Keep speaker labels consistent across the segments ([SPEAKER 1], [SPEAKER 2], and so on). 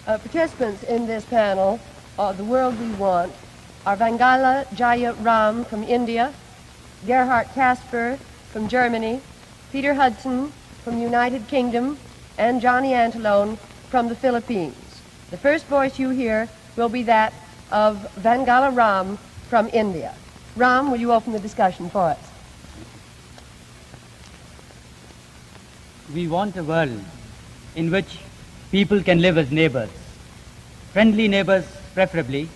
[SPEAKER 1] Participants in this panel, The World We Want, are Vangala Jaya Ram from India, Gerhard Casper from Germany, Peter Hudson from the United Kingdom, and Johnny Antillon from the Philippines. The first voice you hear will be that of Vangala Ram from India. Ram, will you open the discussion for us?
[SPEAKER 2] We want a world in which people can live as neighbors. Friendly neighbors preferably,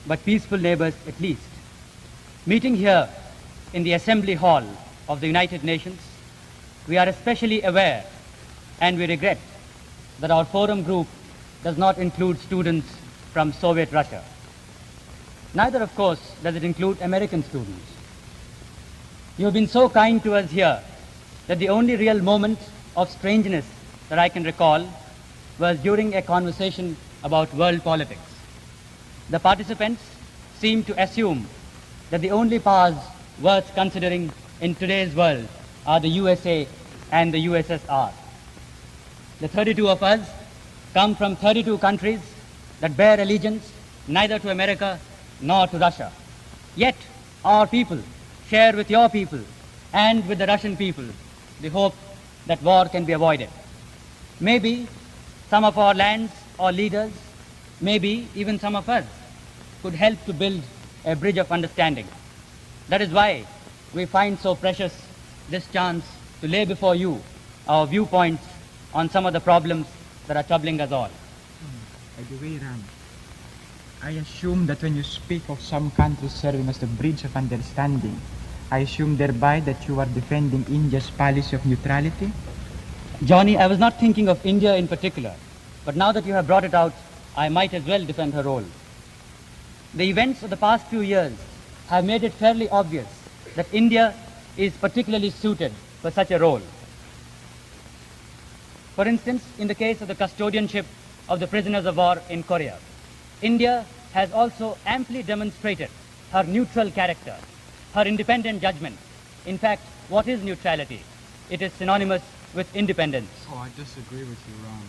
[SPEAKER 2] but peaceful neighbors at least. Meeting here in the Assembly Hall of the United Nations, we are especially aware and we regret that our forum group does not include students from Soviet Russia. Neither, of course, does it include American students. You have been so kind to us here that the only real moment of strangeness that I can recall was during a conversation about world politics. The participants seemed to assume that the only powers worth considering in today's world are the USA and the USSR. The 32 of us come from 32 countries that bear allegiance neither to America nor to Russia. Yet our people share with your people and with the Russian people the hope that war can be avoided. Maybe some of our lands or leaders, maybe even some of us, could help to build a bridge of understanding. That is why we find so precious this chance to lay before you our viewpoints on some of the problems that are troubling us all.
[SPEAKER 3] By the way, Ram, I assume that when you speak of some countries serving as the bridge of understanding, I assume thereby that you are defending India's policy of neutrality?
[SPEAKER 2] Johnny, I was not thinking of India in particular, but now that you have brought it out, I might as well defend her role. The events of the past few years have made it fairly obvious that India is particularly suited for such a role. For instance, in the case of the custodianship of the prisoners of war in Korea, India has also amply demonstrated her neutral character, her independent judgment. In fact, what is neutrality? It is synonymous with independence.
[SPEAKER 4] Oh, I disagree with you, Ron.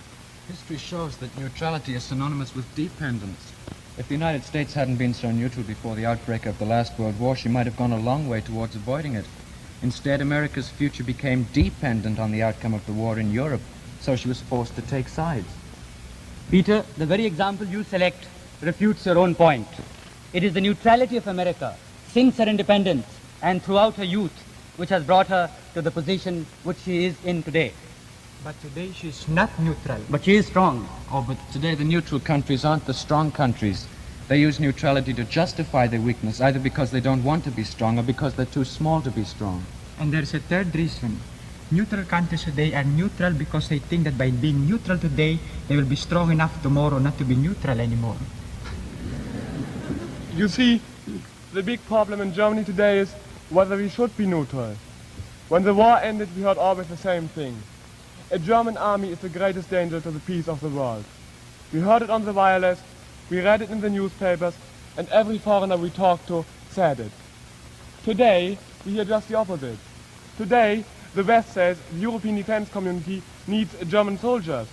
[SPEAKER 4] History shows that neutrality is synonymous with dependence. If the United States hadn't been so neutral before the outbreak of the last World War, she might have gone a long way towards avoiding it. Instead, America's future became dependent on the outcome of the war in Europe, so she was forced to take sides.
[SPEAKER 2] Peter, the very example you select refutes your own point. It is the neutrality of America since her independence and throughout her youth which has brought her to the position which she is in today.
[SPEAKER 3] But today she is not neutral.
[SPEAKER 2] But she is strong.
[SPEAKER 4] Oh, but today the neutral countries aren't the strong countries. They use neutrality to justify their weakness, either because they don't want to be strong or because they're too small to be strong.
[SPEAKER 3] And there's a third reason. Neutral countries today are neutral because they think that by being neutral today, they will be strong enough tomorrow not to be neutral anymore.
[SPEAKER 5] You see, the big problem in Germany today is whether we should be neutral. When the war ended, we heard always the same thing. A German army is the greatest danger to the peace of the world. We heard it on the wireless, we read it in the newspapers, and every foreigner we talked to said it. Today, we hear just the opposite. Today, the West says the European defense community needs German soldiers,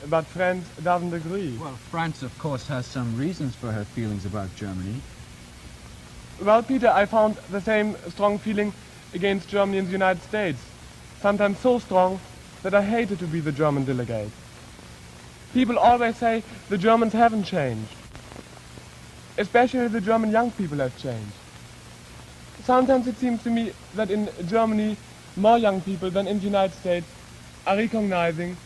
[SPEAKER 5] but France doesn't agree.
[SPEAKER 4] Well, France, of course, has some reasons for her feelings about Germany.
[SPEAKER 5] Well, Peter, I found the same strong feeling against Germany in the United States. Sometimes so strong that I hated to be the German delegate. People always say the Germans haven't changed. Especially the German young people have changed. Sometimes it seems to me that in Germany, more young people than in the United States are recognizing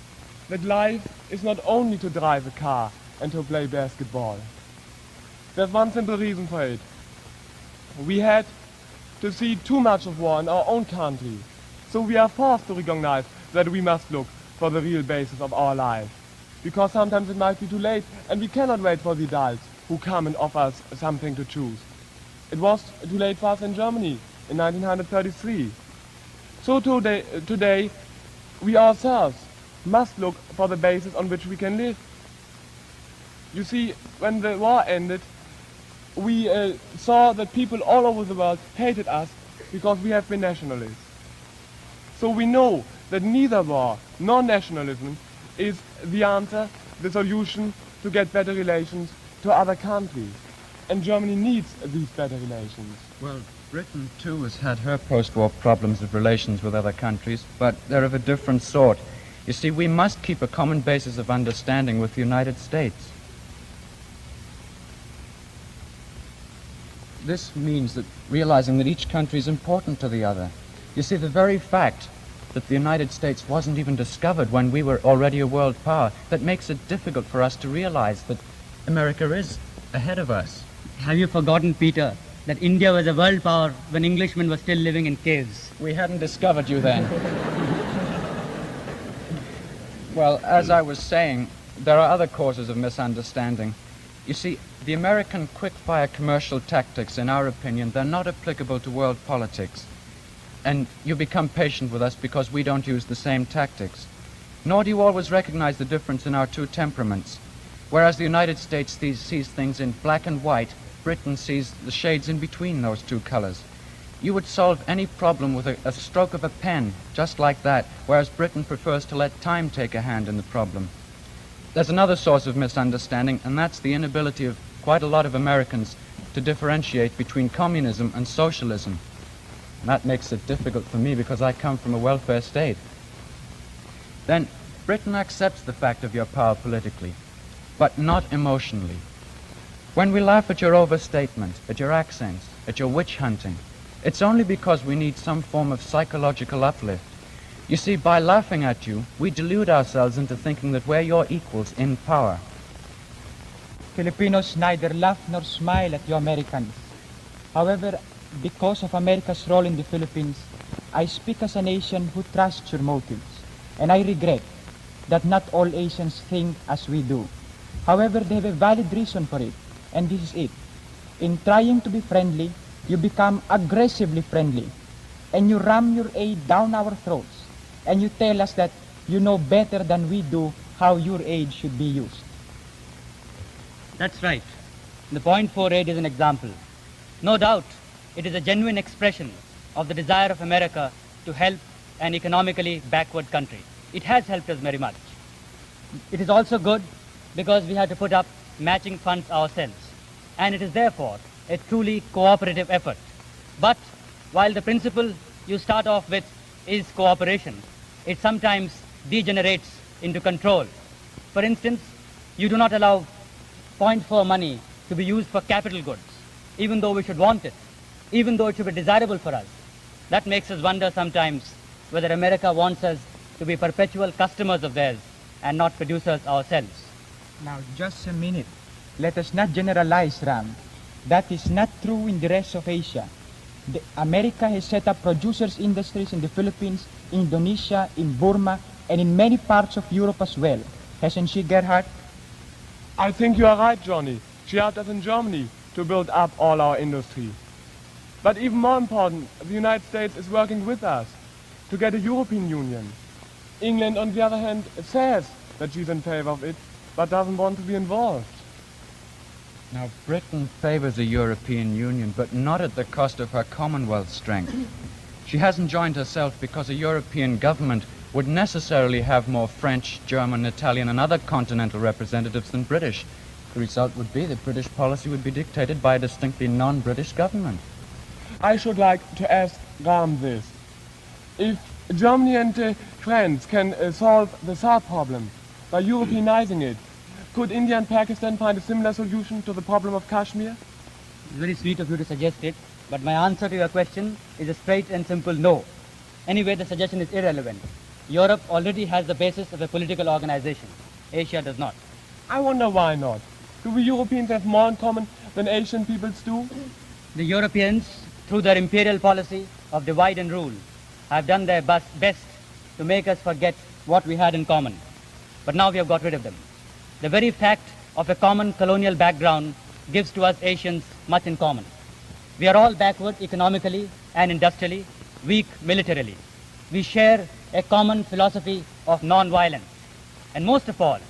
[SPEAKER 5] that life is not only to drive a car and to play basketball. There's one simple reason for it. We had to see too much of war in our own country, so we are forced to recognize that we must look for the real basis of our life. Because sometimes it might be too late and we cannot wait for the adults who come and offer us something to choose. It was too late for us in Germany in 1933. So today we ourselves must look for the basis on which we can live. You see, when the war ended, we saw that people all over the world hated us because we have been nationalists. So we know that neither war nor nationalism is the answer, the solution to get better relations to other countries. And Germany needs these better relations.
[SPEAKER 4] Well, Britain, too, has had her post-war problems of relations with other countries, but they're of a different sort. You see, we must keep a common basis of understanding with the United States. This means that realizing that each country is important to the other. You see, the very fact that the United States wasn't even discovered when we were already a world power, that makes it difficult for us to realize that America is ahead of us.
[SPEAKER 2] Have you forgotten, Peter, that India was a world power when Englishmen were still living in caves?
[SPEAKER 4] We hadn't discovered you then. Well, as I was saying, there are other causes of misunderstanding. You see, the American quick-fire commercial tactics, in our opinion, they're not applicable to world politics. And you become patient with us because we don't use the same tactics. Nor do you always recognize the difference in our two temperaments. Whereas the United States sees things in black and white, Britain sees the shades in between those two colors. You would solve any problem with a stroke of a pen, just like that, whereas Britain prefers to let time take a hand in the problem. There's another source of misunderstanding, and that's the inability of quite a lot of Americans to differentiate between communism and socialism. And that makes it difficult for me because I come from a welfare state. Then Britain accepts the fact of your power politically, but not emotionally. When we laugh at your overstatement, at your accents, at your witch hunting, it's only because we need some form of psychological uplift. You see, by laughing at you, we delude ourselves into thinking that we're your equals in power.
[SPEAKER 3] Filipinos neither laugh nor smile at you Americans. However, because of America's role in the Philippines, I speak as a nation who trusts your motives, and I regret that not all Asians think as we do. However, they have a valid reason for it, and this is it. In trying to be friendly, you become aggressively friendly, and you ram your aid down our throats, and you tell us that you know better than we do how your aid should be used.
[SPEAKER 2] That's right. The .4 aid is an example. No doubt, it is a genuine expression of the desire of America to help an economically backward country. It has helped us very much. It is also good because we had to put up matching funds ourselves, and it is therefore a truly cooperative effort. But while the principle you start off with is cooperation, it sometimes degenerates into control. For instance, you do not allow .4 money to be used for capital goods, even though we should want it, even though it should be desirable for us. That makes us wonder sometimes whether America wants us to be perpetual customers of theirs and not producers ourselves.
[SPEAKER 3] Now, just a minute. Let us not generalize, Ram. That is not true in the rest of Asia. America has set up producers' industries in the Philippines, Indonesia, in Burma, and in many parts of Europe as well. Hasn't she, Gerhard?
[SPEAKER 5] I think you are right, Johnny. She helped us in Germany to build up all our industry. But even more important, the United States is working with us to get a European Union. England, on the other hand, says that she's in favor of it, but doesn't want to be involved.
[SPEAKER 4] Now, Britain favors a European Union, but not at the cost of her Commonwealth strength. She hasn't joined herself because a European government would necessarily have more French, German, Italian, and other continental representatives than British. The result would be that British policy would be dictated by a distinctly non-British government.
[SPEAKER 5] I should like to ask Ram this. If Germany and France can solve the South problem by Europeanizing it, could India and Pakistan find a similar solution to the problem of Kashmir?
[SPEAKER 2] It's very sweet of you to suggest it, but my answer to your question is a straight and simple no. Anyway, the suggestion is irrelevant. Europe already has the basis of a political organization. Asia does not.
[SPEAKER 5] I wonder why not. Do we Europeans have more in common than Asian peoples do?
[SPEAKER 2] The Europeans, through their imperial policy of divide and rule, have done their best to make us forget what we had in common. But now we have got rid of them. The very fact of a common colonial background gives to us Asians much in common. We are all backward economically and industrially, weak militarily. We share a common philosophy of non-violence. And most of all,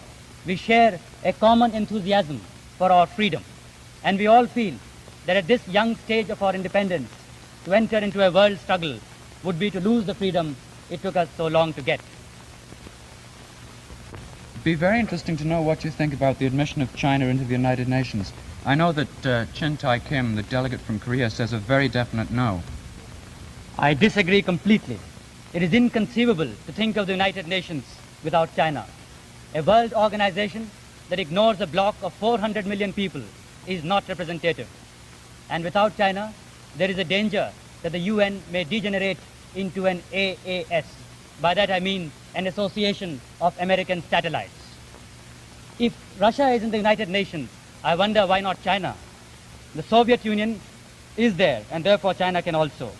[SPEAKER 2] we share a common enthusiasm for our freedom. And we all feel that at this young stage of our independence, to enter into a world struggle would be to lose the freedom it took us so long to get.
[SPEAKER 4] It'd be very interesting to know what you think about the admission of China into the United Nations. I know that Chin Tai Kim, the delegate from Korea, says a very definite no.
[SPEAKER 2] I disagree completely. It is inconceivable to think of the United Nations without China. A world organization that ignores a bloc of 400 million people is not representative. And without China, there is a danger that the UN may degenerate into an AAS. By that I mean an association of American satellites. If Russia is in the United Nations, I wonder why not China? The Soviet Union is there, and therefore China can also.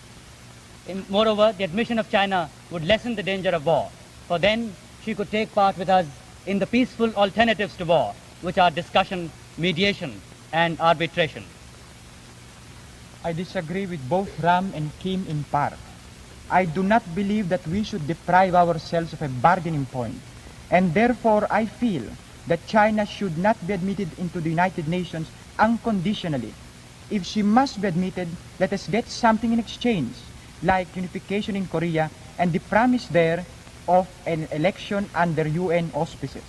[SPEAKER 2] Moreover, the admission of China would lessen the danger of war, for then she could take part with us in the peaceful alternatives to war, which are discussion, mediation, and arbitration.
[SPEAKER 3] I disagree with both Ram and Kim in part. I do not believe that we should deprive ourselves of a bargaining point, and therefore I feel that China should not be admitted into the United Nations unconditionally. If she must be admitted, let us get something in exchange, like unification in Korea and the promise there of an election under UN auspices.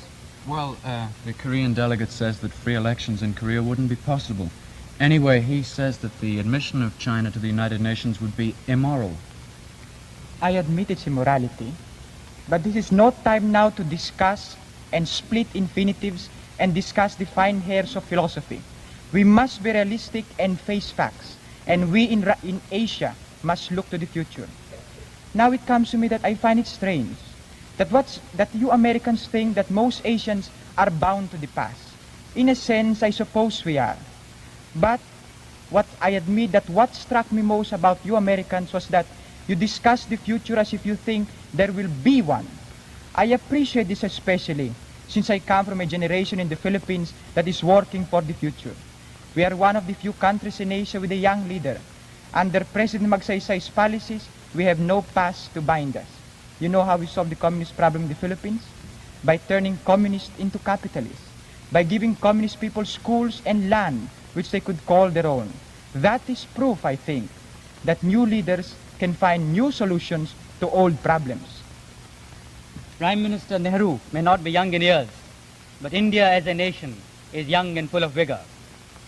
[SPEAKER 4] Well, the Korean delegate says that free elections in Korea wouldn't be possible. Anyway, he says that the admission of China to the United Nations would be immoral.
[SPEAKER 3] I admit its immorality, but this is no time now to discuss and split infinitives and discuss the fine hairs of philosophy. We must be realistic and face facts, and we in Asia must look to the future. Now it comes to me that I find it strange that you Americans think that most Asians are bound to the past. In a sense, I suppose we are. But what I admit that what struck me most about you Americans was that you discuss the future as if you think there will be one. I appreciate this especially since I come from a generation in the Philippines that is working for the future. We are one of the few countries in Asia with a young leader. Under President Magsaysay's policies, we have no past to bind us. You know how we solved the communist problem in the Philippines? By turning communists into capitalists. By giving communist people schools and land which they could call their own. That is proof, I think, that new leaders can find new solutions to old problems.
[SPEAKER 2] Prime Minister Nehru may not be young in years, but India as a nation is young and full of vigor.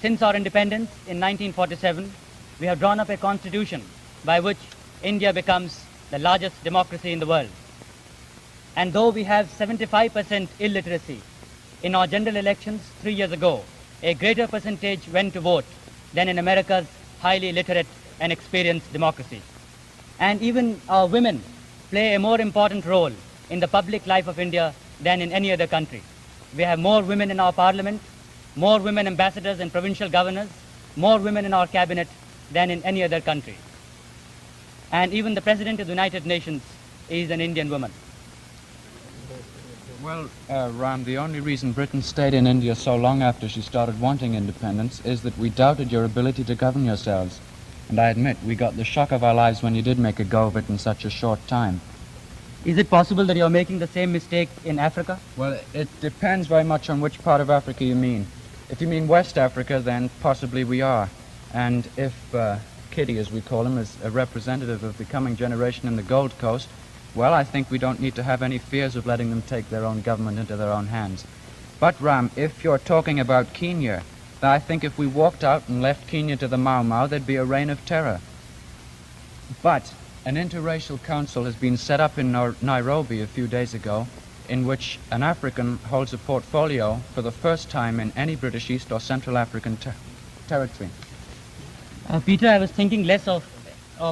[SPEAKER 2] Since our independence in 1947, we have drawn up a constitution by which India becomes the largest democracy in the world. And though we have 75% illiteracy, in our general elections 3 years ago, a greater percentage went to vote than in America's highly literate and experienced democracy. And even our women play a more important role in the public life of India than in any other country. We have more women in our parliament, more women ambassadors and provincial governors, more women in our cabinet than in any other country. And even the President of the United Nations is an Indian woman.
[SPEAKER 4] Well, Ram, the only reason Britain stayed in India so long after she started wanting independence is that we doubted your ability to govern yourselves. And I admit, we got the shock of our lives when you did make a go of it in such a short time.
[SPEAKER 2] Is it possible that you're making the same mistake in Africa?
[SPEAKER 4] Well, it depends very much on which part of Africa you mean. If you mean West Africa, then possibly we are. And if Kitty, as we call him, is a representative of the coming generation in the Gold Coast, well, I think we don't need to have any fears of letting them take their own government into their own hands. But, Ram, if you're talking about Kenya, then I think if we walked out and left Kenya to the Mau Mau, there'd be a reign of terror. But an interracial council has been set up in Nairobi a few days ago, in which an African holds a portfolio for the first time in any British East or Central African territory.
[SPEAKER 2] Peter, I was thinking less of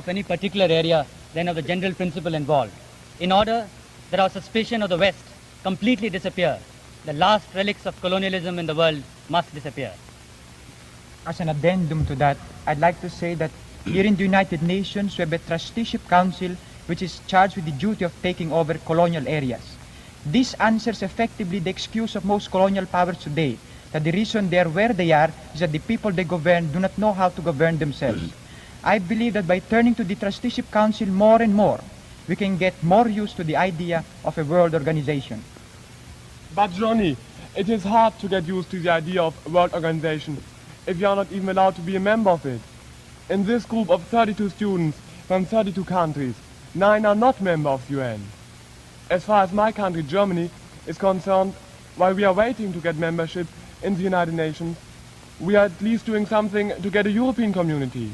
[SPEAKER 2] any particular area than of the general principle involved. In order that our suspicion of the West completely disappear, the last relics of colonialism in the world must disappear.
[SPEAKER 3] As an addendum to that, I'd like to say that here in the United Nations, we have a trusteeship council which is charged with the duty of taking over colonial areas. This answers effectively the excuse of most colonial powers today, that the reason they are where they are is that the people they govern do not know how to govern themselves. I believe that by turning to the trusteeship council more and more, we can get more used to the idea of a world organization.
[SPEAKER 5] But Johnny, it is hard to get used to the idea of a world organization if you are not even allowed to be a member of it. In this group of 32 students from 32 countries, 9 are not members of the UN. As far as my country, Germany, is concerned, while we are waiting to get membership in the United Nations, we are at least doing something to get a European community.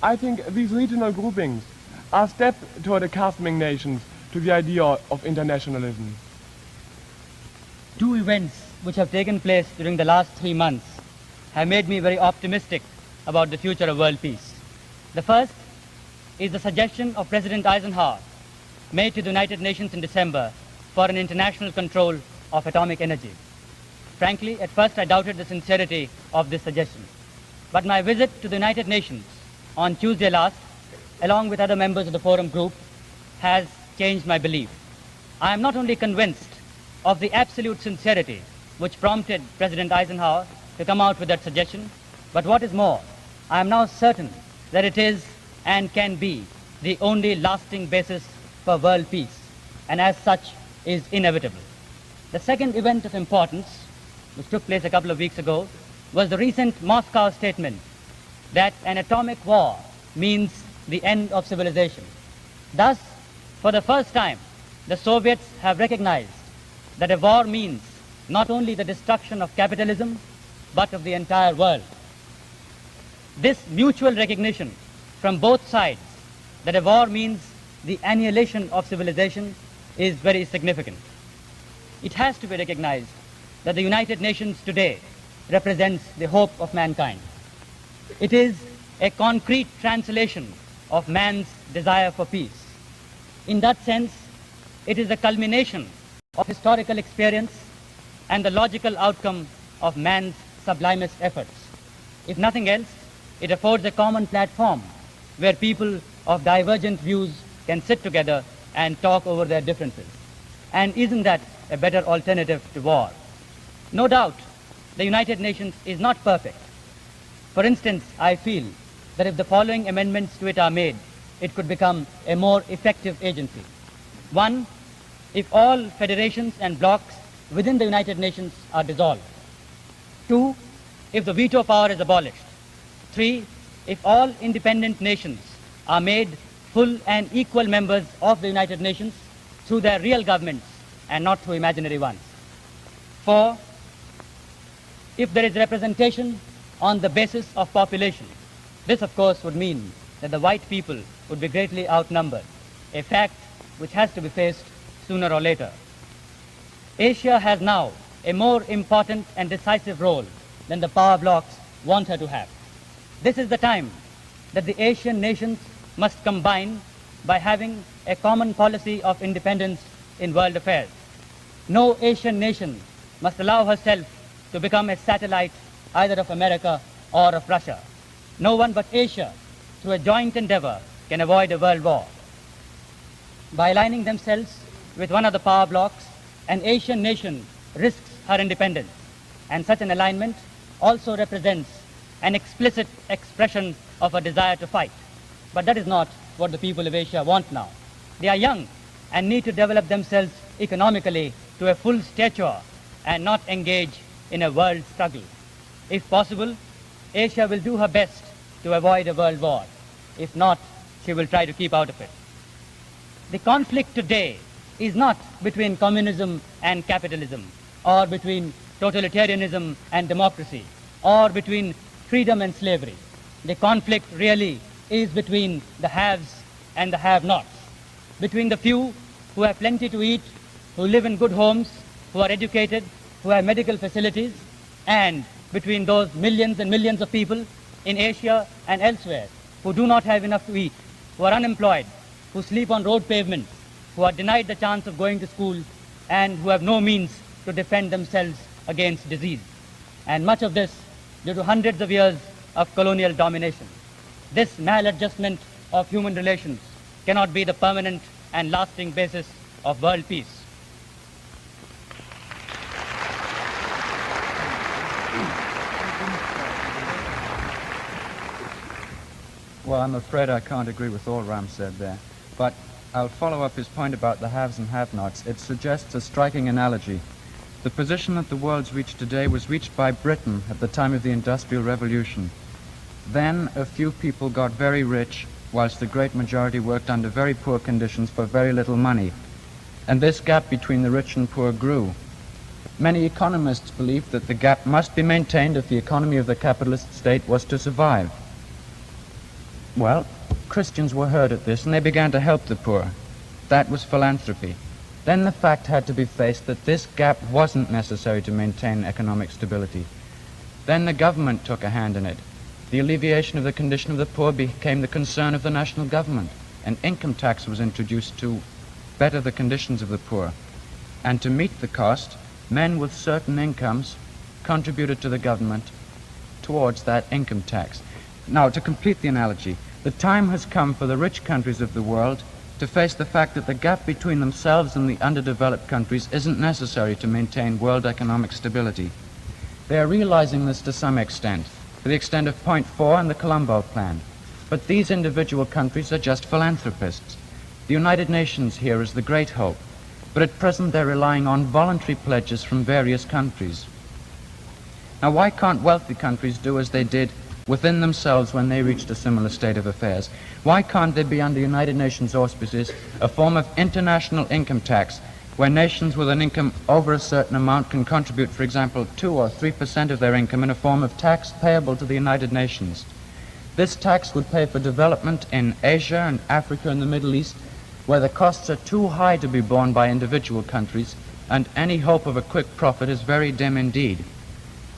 [SPEAKER 5] I think these regional groupings are a step toward accustoming nations to the idea of internationalism.
[SPEAKER 2] Two events which have taken place during the last 3 months have made me very optimistic about the future of world peace. The first is the suggestion of President Eisenhower made to the United Nations in December for an international control of atomic energy. Frankly, at first I doubted the sincerity of this suggestion. But my visit to the United Nations on Tuesday last, along with other members of the Forum Group, has changed my belief. I am not only convinced of the absolute sincerity which prompted President Eisenhower to come out with that suggestion, but what is more, I am now certain that it is and can be the only lasting basis for world peace, and as such is inevitable. The second event of importance, which took place a couple of weeks ago, was the recent Moscow statement that an atomic war means the end of civilization. Thus, for the first time, the Soviets have recognized that a war means not only the destruction of capitalism, but of the entire world. This mutual recognition from both sides that a war means the annihilation of civilization is very significant. It has to be recognized that the United Nations today represents the hope of mankind. It is a concrete translation of man's desire for peace. In that sense, it is the culmination of historical experience and the logical outcome of man's sublimest efforts. If nothing else, it affords a common platform where people of divergent views can sit together and talk over their differences. And isn't that a better alternative to war? No doubt, the United Nations is not perfect. For instance, I feel that if the following amendments to it are made, it could become a more effective agency. 1, if all federations and blocs within the United Nations are dissolved. 2, if the veto power is abolished. 3, if all independent nations are made full and equal members of the United Nations through their real governments and not through imaginary ones. 4, if there is representation on the basis of population. This, of course, would mean that the white people would be greatly outnumbered, a fact which has to be faced sooner or later. Asia has now a more important and decisive role than the power blocs want her to have. This is the time that the Asian nations must combine by having a common policy of independence in world affairs. No Asian nation must allow herself to become a satellite either of America or of Russia. No one but Asia, through a joint endeavor, can avoid a world war. By aligning themselves with one of the power blocs, an Asian nation risks her independence, and such an alignment also represents an explicit expression of a desire to fight. But that is not what the people of Asia want now. They are young and need to develop themselves economically to a full stature and not engage in a world struggle. If possible, Asia will do her best to avoid a world war. If not, she will try to keep out of it. The conflict today is not between communism and capitalism, or between totalitarianism and democracy, or between freedom and slavery. The conflict really is between the haves and the have-nots, between the few who have plenty to eat, who live in good homes, who are educated, who have medical facilities, and between those millions and millions of people in Asia and elsewhere who do not have enough to eat, who are unemployed, who sleep on road pavements, who are denied the chance of going to school, and who have no means to defend themselves against disease. And much of this due to hundreds of years of colonial domination. This maladjustment of human relations cannot be the permanent and lasting basis of world peace.
[SPEAKER 4] Well, I'm afraid I can't agree with all Ram said there, but I'll follow up his point about the haves and have-nots. It suggests a striking analogy. The position that the world's reached today was reached by Britain at the time of the Industrial Revolution. Then a few people got very rich, whilst the great majority worked under very poor conditions for very little money. And this gap between the rich and poor grew. Many economists believed that the gap must be maintained if the economy of the capitalist state was to survive. Well, Christians were hurt at this, and they began to help the poor. That was philanthropy. Then the fact had to be faced that this gap wasn't necessary to maintain economic stability. Then the government took a hand in it. The alleviation of the condition of the poor became the concern of the national government. An income tax was introduced to better the conditions of the poor. And to meet the cost, men with certain incomes contributed to the government towards that income tax. Now, to complete the analogy, the time has come for the rich countries of the world to face the fact that the gap between themselves and the underdeveloped countries isn't necessary to maintain world economic stability. They are realizing this to some extent, to the extent of Point 4 and the Colombo Plan. But these individual countries are just philanthropists. The United Nations here is the great hope, but at present they're relying on voluntary pledges from various countries. Now, why can't wealthy countries do as they did within themselves when they reached a similar state of affairs? Why can't there be under United Nations auspices a form of international income tax where nations with an income over a certain amount can contribute, for example, 2 or 3% of their income in a form of tax payable to the United Nations? This tax would pay for development in Asia and Africa and the Middle East, where the costs are too high to be borne by individual countries, and any hope of a quick profit is very dim indeed.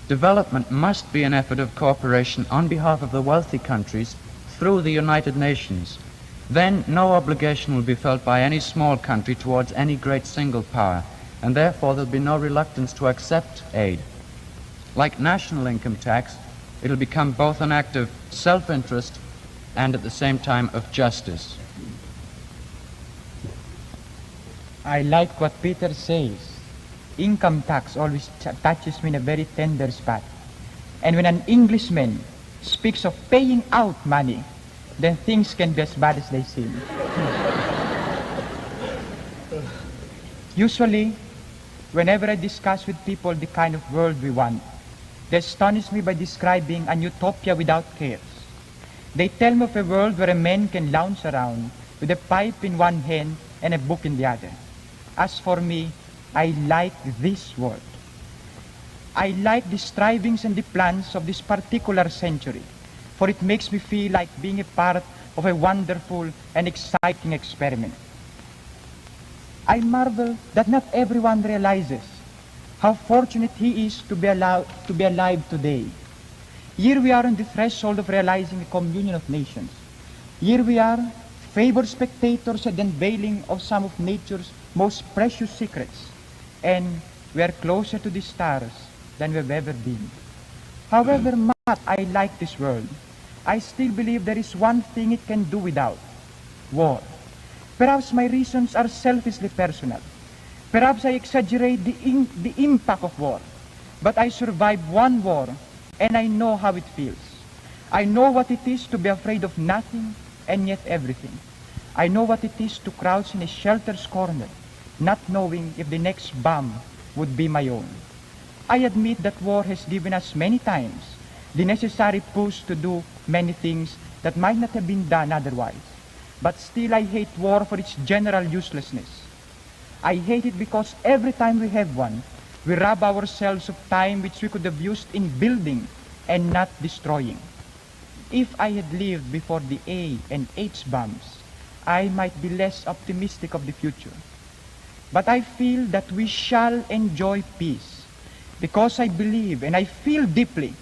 [SPEAKER 4] Development must be an effort of cooperation on behalf of the wealthy countries through the United Nations. Then no obligation will be felt by any small country towards any great single power, and therefore there'll be no reluctance to accept aid. Like national income tax, it'll become both an act of self-interest and at the same time of justice.
[SPEAKER 3] I like what Peter says. Income tax always touches me in a very tender spot. And when an Englishman speaks of paying out money, then things can be as bad as they seem. Usually, whenever I discuss with people the kind of world we want, they astonish me by describing an utopia without cares. They tell me of a world where a man can lounge around with a pipe in one hand and a book in the other. As for me, I like this world. I like the strivings and the plans of this particular century, for it makes me feel like being a part of a wonderful and exciting experiment. I marvel that not everyone realizes how fortunate he is to be alive today. Here we are on the threshold of realizing the communion of nations. Here we are, favored spectators at the unveiling of some of nature's most precious secrets, and we are closer to the stars than we've ever been. However much I like this world, I still believe there is one thing it can do without: war. Perhaps my reasons are selfishly personal. Perhaps I exaggerate the impact of war. But I survived one war, and I know how it feels. I know what it is to be afraid of nothing and yet everything. I know what it is to crouch in a shelter's corner, not knowing if the next bomb would be my own. I admit that war has given us many times the necessary push to do many things that might not have been done otherwise. But still I hate war for its general uselessness. I hate it because every time we have one, we rob ourselves of time which we could have used in building and not destroying. If I had lived before the A and H bombs, I might be less optimistic of the future. But I feel that we shall enjoy peace, because I believe and I feel deeply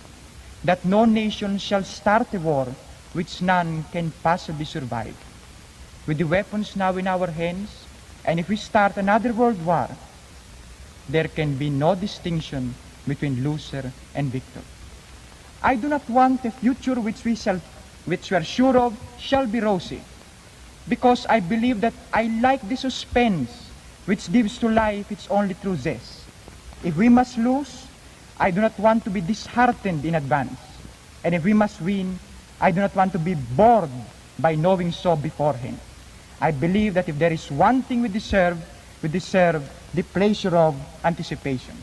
[SPEAKER 3] that no nation shall start a war which none can possibly survive. With the weapons now in our hands, and if we start another world war, there can be no distinction between loser and victor. I do not want a future which we are sure of shall be rosy, because I believe that I like the suspense which gives to life its only true zest. If we must lose, I do not want to be disheartened in advance. And if we must win, I do not want to be bored by knowing so beforehand. I believe that if there is one thing we deserve the pleasure of anticipation.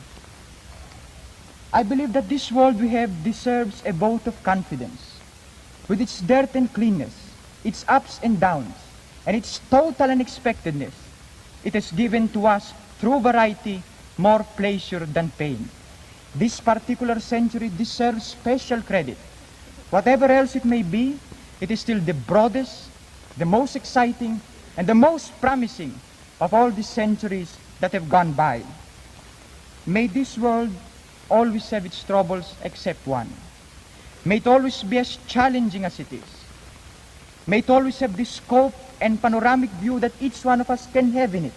[SPEAKER 3] I believe that this world we have deserves a vote of confidence. With its dirt and cleanness, its ups and downs, and its total unexpectedness, it has given to us, through variety, more pleasure than pain. This particular century deserves special credit. Whatever else it may be, it is still the broadest, the most exciting, and the most promising of all the centuries that have gone by. May this world always have its troubles except one. May it always be as challenging as it is. May it always have the scope and panoramic view that each one of us can have in it.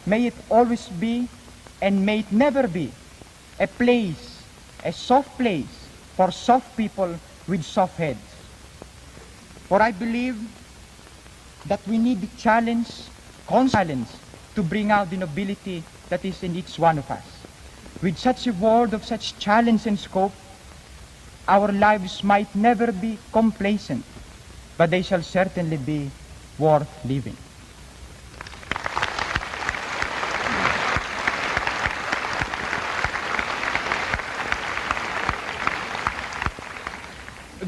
[SPEAKER 3] May it always be, and may it never be, a place, a soft place for soft people with soft heads. For I believe that we need the challenge, constant challenge, to bring out the nobility that is in each one of us. With such a world of such challenge and scope, our lives might never be complacent, but they shall certainly be worth living.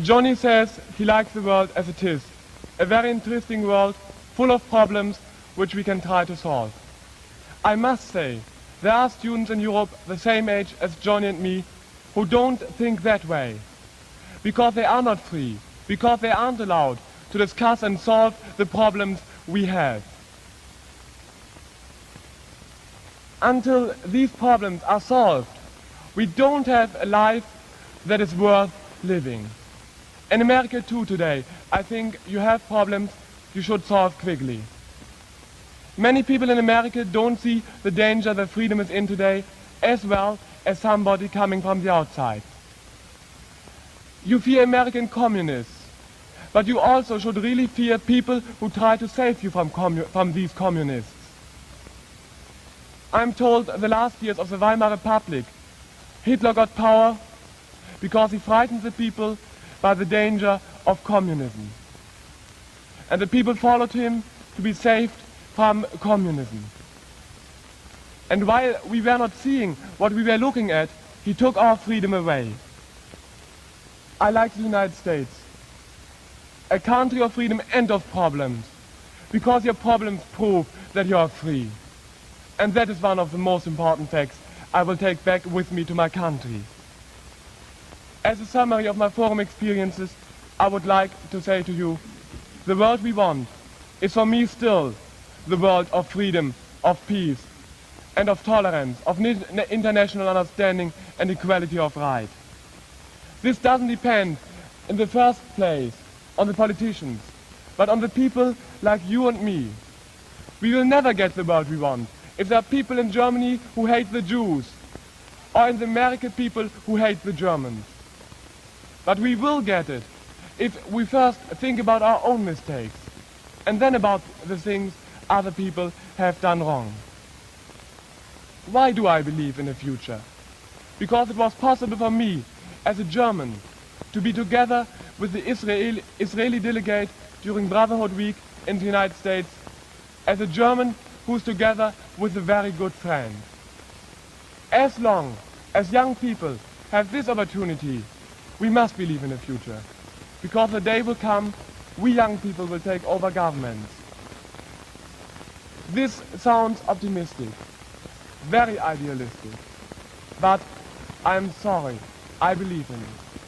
[SPEAKER 5] Johnny says he likes the world as it is, a very interesting world full of problems which we can try to solve. I must say, there are students in Europe the same age as Johnny and me who don't think that way, because they are not free, because they aren't allowed to discuss and solve the problems we have. Until these problems are solved, we don't have a life that is worth living. In America too today, I think you have problems you should solve quickly. Many people in America don't see the danger that freedom is in today as well as somebody coming from the outside. You fear American communists, but you also should really fear people who try to save you from these communists. I'm told the last years of the Weimar Republic, Hitler got power because he frightened the people by the danger of communism. And the people followed him to be saved from communism. And while we were not seeing what we were looking at, he took our freedom away. I like the United States, a country of freedom and of problems, because your problems prove that you are free. And that is one of the most important facts I will take back with me to my country. As a summary of my forum experiences, I would like to say to you, the world we want is for me still the world of freedom, of peace, and of tolerance, of international understanding and equality of right. This doesn't depend in the first place on the politicians, but on the people like you and me. We will never get the world we want if there are people in Germany who hate the Jews, or in the American people who hate the Germans. But we will get it if we first think about our own mistakes, and then about the things other people have done wrong. Why do I believe in a future? Because it was possible for me, as a German, to be together with the Israeli delegate during Brotherhood Week in the United States, as a German who's together with a very good friend. As long as young people have this opportunity, we must believe in the future, because the day will come, we young people will take over governments. This sounds optimistic, very idealistic, but I'm sorry, I believe in it.